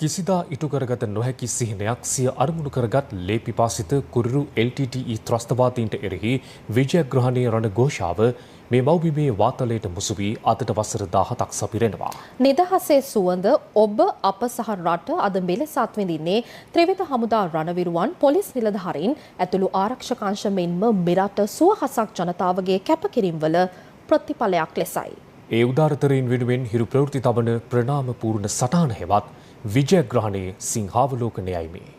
කිසිදා ඉටු කරගත නොහැකි සිහිනයක් සිය අරමුණු කරගත් ලේ පිපාසිත කුරුරු LTTE ත්‍රස්තවාදීන්ට එරෙහි විජයග්‍රහණයේ රණ ഘോഷාව මේ මව්බිමේ වාතලයට මුසු වී අදට වසර 17ක් සපිරෙනවා. නිදහසේ සුවඳ ඔබ අප සහ රට අද මෙලෙස අත්විඳින්නේ ත්‍රිවිධ හමුදා රණවිරුවන් පොලිස් නිලධාරීන් ඇතුළු ආරක්ෂකාංශ මෙන්ම මෙරට සුවහසක් ජනතාවගේ කැපකිරීම්වල ප්‍රතිඵලයක් ලෙසයි. ඒ උදාරතරයින් වෙනුවෙන් හිරු ප්‍රවෘත්ති තබන ප්‍රණාමපූර්ණ සටහන හෙවත් විජයග්‍රහණයේ සිංහාවලෝකනයයි මේ.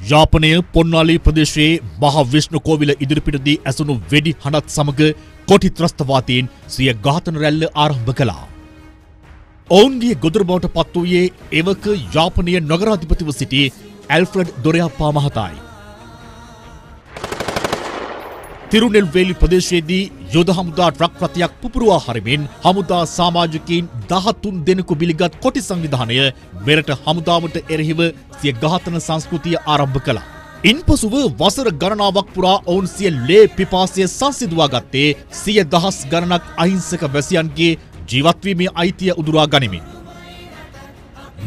යාපනය පොන්නාලි ප්‍රදේශයේ මහා විෂ්ණු කෝවිල ඉදිරිපිටදී ඇසුණු වෙඩි හඬත් සමග කොටි ත්‍රස්තවාදීන් සිය ඝාතන රැල්ල ආරම්භ කළා. ඔවුන්ගේ ගොදුර බවට පත් වූයේ එවක යාපනීය නගරාධිපතිව සිටි ඇල්ෆ්‍රඩ් දොරයාප්පා මහතායි. තිරුනෙල්වේලි ප්‍රදේශයේදී යුද හමුදා ට්‍රක් රථයක් පුපුරවා හරිමින් හමුදා සමාජිකයින් 13 දෙනෙකු බිලිගත් කොටි සංවිධානය මෙරට හමුදාවට එරෙහිව සිය ඝාතන සංස්කෘතිය ආරම්භ කළා. ඉන්පසුව වසර ගණනාවක් පුරා ඔවුන් සිය ලේ පිපාසය සංසිඳුවා ගත්තේ සිය දහස් ගණනක් අහිංසක වැසියන්ගේ ජීවත්වීමේ අයිතිය උදුරා ගනිමින්.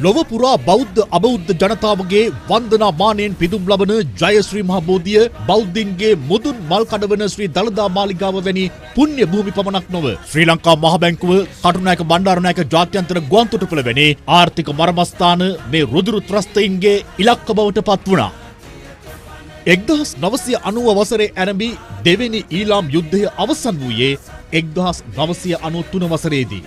ලොව පුරා බෞද්ධ අබෞද්ධ ජනතාවගේ වන්දනා මානයෙන් පිදුම් ලබන ජයශ්‍රී මහ බෝධිය බෞද්ධින්ගේ මුදුන් මල් කඩවන ශ්‍රී දළදා මාලිගාව වැනි පුණ්‍ය භූමි පමණක් නොව ශ්‍රී ලංකා මහ බැංකුව කටුනායක බණ්ඩාරනායක ජාත්‍යන්තර ගුවන්තොටුපළ වැනි ආර්ථික මර්මස්ථාන මේ රුදුරු ත්‍රස්තයින්ගේ ඉලක්ක බවට පත් වුණා. 1990 වසරේ ආරම්භි දෙවෙනි ඊළාම් යුද්ධය අවසන් වූයේ 1993 වසරේදී.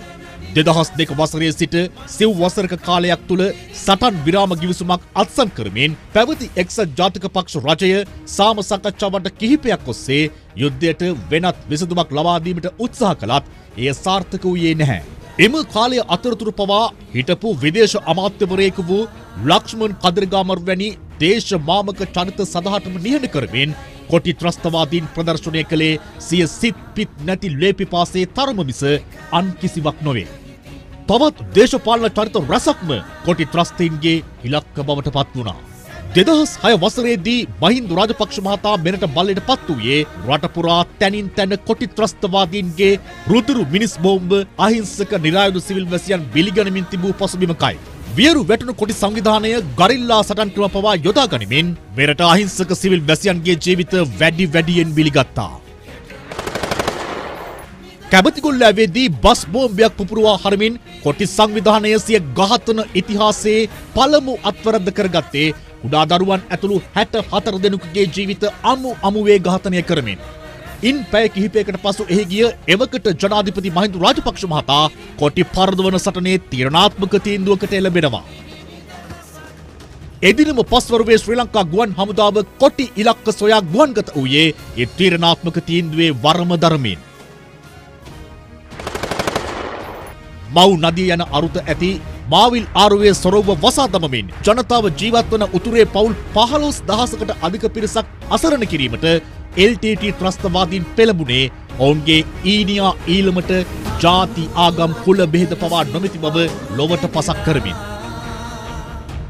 2002 වසරේ සිට සිව් වසරක කාලයක් තුල සටන් විරාම ගිවිසුමක් අත්සන් කරමින් පැවති එක්සත් ජාතික පක්ෂ රජය සාම සාකච්ඡාවට කිහිපයක් ඔස්සේ යුද්ධයට වෙනත් විසඳුමක් ලබා දීමට උත්සාහ කළත් එය සාර්ථක වූයේ නැහැ. එම කාලය අතරතුර පවා හිටපු විදේශ අමාත්‍යවරයෙකු වූ ලක්ෂ්මන් කදිරගාමර් වැනි දේශ මාමක චරිත සදහටම නිහඬ කරමින් කොටි ත්‍රස්තවාදීන් ප්‍රදර්ශනය කළේ සිය සිත් පිත් නැති ලේපිපාසේ තරම මිස අන් කිසිවක් නොවේ. තවත් දේශපාලන චරිත රසක්ම කොටි ත්‍රස්තීන්ගේ ඉලක්ක බවට පත් වුණා. 2006 වසරේදී මහින්ද රාජපක්ෂ මහතා මෙරට බල්ලට පත් වූයේ රට පුරා තැනින් තැන කොටි ත්‍රස්තවාදීන්ගේ රුදුරු මිනිස් බෝම්බ අහිංසක නිරායුධ සිවිල් වැසියන් බිලිගනිමින් තිබූ පසුබිමකයි. වියරු වැටුණු කොටි සංවිධානය ගරිල්ලා සටන් ක්‍රම පවා යොදා ගනිමින් මෙරට අහිංසක සිවිල් වැසියන්ගේ ජීවිත වැඩියෙන් බිලිගත්තා. කැබතිගොල්ලෑවේදී බස් බෝම්බයක් පුපුරවා හරමින් කොටි සංවිධානය සිය ඝාතන ඉතිහාසයේ පළමු අත්වැරද්ද කරගත්තේ කුඩා දරුවන් ඇතුළු 64 දෙනෙකුගේ ජීවිත අමුවේ ඝාතනය කරමින්. ඉන් පැය කිහිපයකට පසු එහි ගිය එවකට ජනාධිපති මහින්ද රාජපක්ෂ මහතා කොටි පරදවන සටනේ තීරණාත්මක තීන්දුවකට එළඹෙනවා. එදිනම පස්වරුවේ ශ්‍රී ලංකා ගුවන් හමුදාව කොටි ඉලක්ක සොයා ගුවන්ගත වූයේ ඒ තීරණාත්මක තීන්දුවේ වරම දරමින්. මව් නදිය යන අරුත ඇති මාවිල් ආරුවේ සොරව්ව වසා දමමින් ජනතාව ජීවත් වන උතුරේ පවුල් 15000කට අධික පිරිසක් අසරණ කිරීමට LTT ත්‍රස්තවාදීන් පෙළඹුණේ ඔවුන්ගේ ඊනියා ඊළමට ජාති ආගම් කුල බෙහෙද පවා නොමැති බව ලොවට පසක් කරමින්.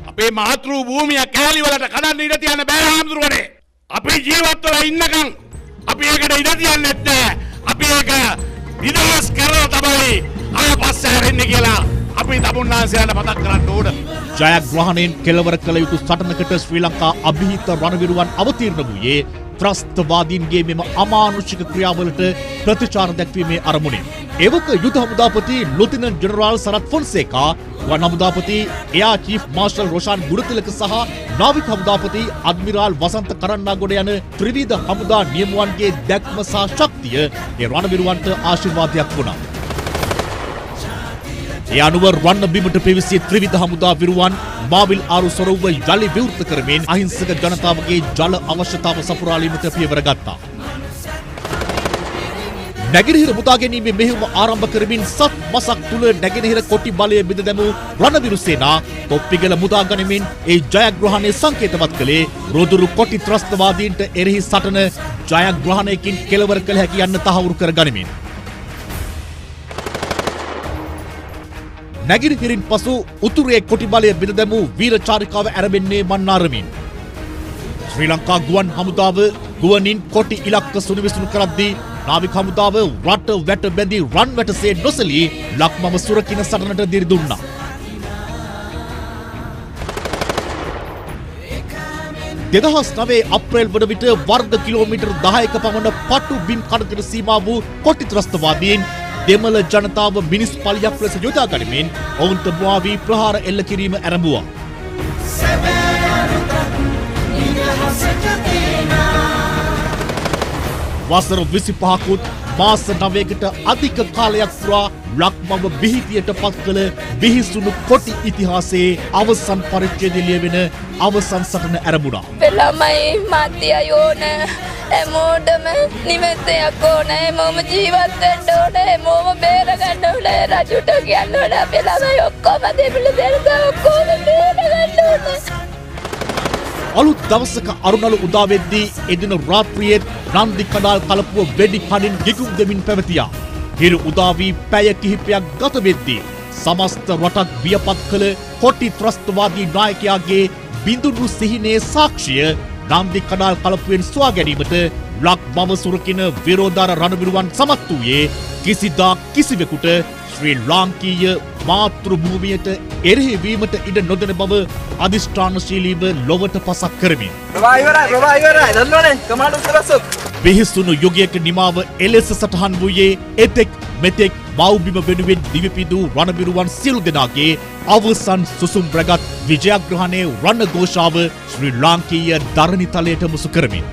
අපේ මාතෘ භූමිය කෑලි වලට කඩන්න ඉඩ තියන්න බෑ හාමුදුරුවනේ. අපි ජීවත් වෙලා ඉන්නකම් අපි ඒකට ඉඩ තියන්නේ නැහැ. අපි ඒක විනාශ කරලා තමයි අය පස්සේ හැරෙන්නේ කියලා අපි තමුන්නාන්සේලාට මතක් කරන්න ඕන. ජයග්‍රහණයෙන් කෙලවර කළ යුතු සටනකට ශ්‍රී ලංකා අභිහිත රණවිරුවන් අවතීර්ණ වූයේ ත්‍රස්තවාදීන්ගේ මෙම අමානුෂික ක්‍රියාවලට ප්‍රතිචාර දැක්වීමේ අරමුණින්. එවක යුද හමුදාපති ලුතිනන්ට් ජෙනරාල් සරත් ෆොන්සේකා, ගුවන් හමුදාපති එයා චීෆ් මාර්ෂල් රොෂාන් ගුණතිලක සහ නාවික හමුදාපති අඩ්මිරාල් වසන්ත කරන්නාගොඩ යන ත්‍රිවිධ හමුදා නියමුවන්ගේ දැක්ම සහ ශක්තිය ඒ රණවිරුවන්ට ආශිර්වාදයක් වුණා. ඒ අනුව රන්න බිමට පිවිසි ත්‍රිවිධ හමුදා විරුවන් මාවිල් ආරු සොරව්ව යලි විවෘත කරමින් අහිංසක ජනතාවගේ ජල අවශ්‍යතාව සපුරාලීමට පියවර ගත්තා. නැගෙනහිර මුදා ගැනීමේ මෙහෙයුම ආරම්භ කරමින් සත් මාසක් තුල නැගෙනහිර කොටි බලය බිඳ දැමූ රණවිරු සේනා තොප්පිගල මුදා ගනිමින් ඒ ජයග්‍රහණය සංකේතවත් කළේ රුදුරු කොටි ත්‍රස්තවාදීන්ට එරෙහි සටන ජයග්‍රහණයකින් කෙලවර කළ හැකි යන්න තහවුරු කර ගනිමින්. නැගිරිහිරින් පසු උතුරේ කොටි බලය බිඳ දැමූ වීර චාරිකාව ඇරඹෙන්නේ මන්නාරමින්. ශ්‍රී ලංකා ගුවන් හමුදාව ගුවනින් කොටි ඉලක්ක සුනිවිසුණු කරද්දී නාවික හමුදාව රට වැට බැඳී රන් වැටසේ නොසලී ලක්මම සුරකින සටනට දිරි දුන්නා. දෙදහස් 9 අප්‍රේල් වන විට වර්ග කිලෝමීටර් 10ක පමණ පටු බිම් කඩකට සීමා වූ කොටි ත්‍රස්තවාදීන් දෙමළ ජනතාව මිනිස් පලියක් ලෙස යොදා ගනිමින් ඔවුන්ට මුවා වී ප්‍රහාර එල්ල කිරීම ආරම්භුවා. වසර 25කුත් මාස 9කට අධික කාලයක් පුරා ලක්මම බිහිතියට පත් කළ බිහිසුණු කොටි ඉතිහාසයේ අවසන් පරිච්ඡේදය ලියවෙන අවසන් සටන ආරම්භුණා. ළමයි මැදියයි ඕන හැමෝටම නිවෙසයක් ඕන හැමෝම ජීවත් වෙන්න ඕන හැමෝම බේර ගන්න ඕන රජුට කියන්න ඕන අපේ ළමයි ඔක්කොම දෙවිල දෙන්න ඔක්කොම බේර ගන්න ඕන. අලුත් දවසක අරුණළු උදා වෙද්දී එදින රාත්‍රියේ නන්දි කඩාල් කලපුව වෙඩි කඩින් ගිගුම් දෙමින් පැවතියා. හිරු උදා වී පැය කිහිපයක් ගත වෙද්දී සමස්ත රටක් වියපත් කළ කොටි ත්‍රස්තවාදී නායකයාගේ බිඳුනු සිහිනේ සාක්ෂිය නන්දි කඩාල් කලපුවෙන් සොයා ගැනීමට ලක් බව සුරකින විරෝධාර රණවිරුවන් සමත් වූයේ කිසිදා කිසිවෙකුට ශ්‍රී ලාංකීය මාතෘ භූමියට එරෙහි වීමට ඉඩ නොදෙන බව අධිෂ්ඨානශීලීව ලොවට පසක් කරමින්. පිහිසුණු යුගයක නිමාව එලෙස සටහන් වූයේ එතෙක් මෙතෙක් මව්බිම වෙනුවෙන් දිවිපිදූ රණවිරුවන් සියලු දෙනාගේ අවසන් සුසුම් රැගත් විජයග්‍රහණයේ රණ ഘോഷාව ශ්‍රී ලාංකීය දරණි තලයට මුසු කරමින්.